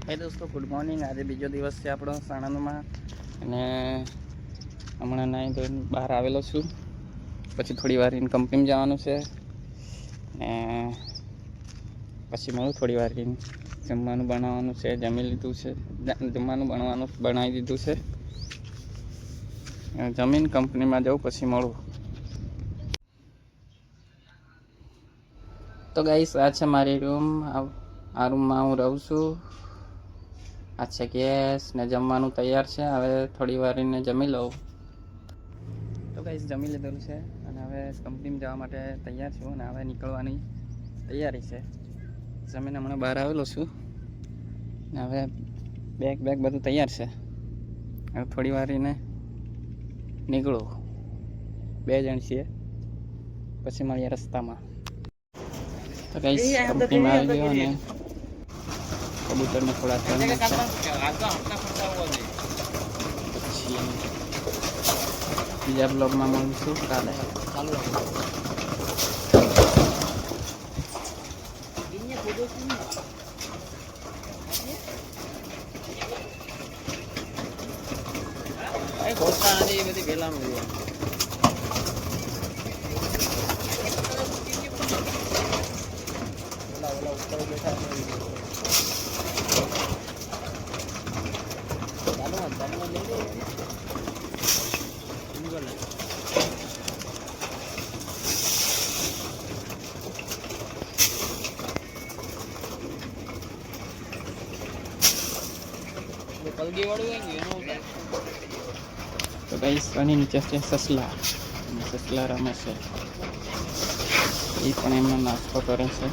હે દોસ્તો, good morning. આજે બીજો દિવસ છે આપણો સાણંદમાં અને હમણાં નાઈ ધોઈને બહાર આવેલો છું. પછી થોડી વાર કંપનીમાં જવાનું છે ને પછી મળું થોડી વાર જમવાનું બનાવવાનું છે. જમી લીધું છે, જમવાનું બનાવી દીધું છે. જમીન કંપનીમાં જાઉં પછી મળું. તો ગાઈસ, આ છે મારી રૂમ. આ રૂમમાં હું રહું છું. આ છે ગેસ ને જમવાનું તૈયાર છે. હવે થોડી વાર એને જમી લઉં. તો ગાઈસ, જમી લીધેલું છે અને હવે કંપનીમાં જવા માટે તૈયાર છું અને હવે નીકળવાની તૈયારી છે. જમીને હમણાં બહાર આવેલો છું ને હવે બેગ બધું તૈયાર છે. હવે થોડી વાર એને નીકળું. 2 જણ છીએ, પછી મળીએ રસ્તામાં. તો ગાઈસ, કંપનીમાં આવી ગયો અને કબૂતરને થોડા પછી બીજા બ્લોગમાં મળીશું કાલે. બધી વેલા તો ગાઈસ, આની નીચે છે સસલા. સસલા રમે છે. એ પણ એમનો નાસ્તો કરે છે.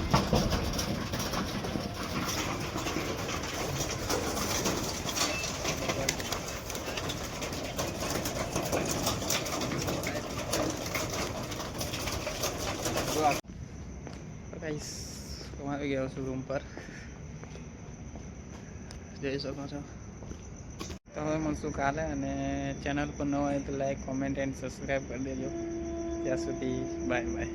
ગાઈસ, હું આવી ગયો છું રૂમ પર, જોઈ શકો છો. તો હવે મળશું કાલે અને ચેનલ પર ન હોય તો લાઈક, કોમેન્ટ એન્ડ સબસ્ક્રાઈબ કરી દેજો. ત્યાં સુધી બાય બાય.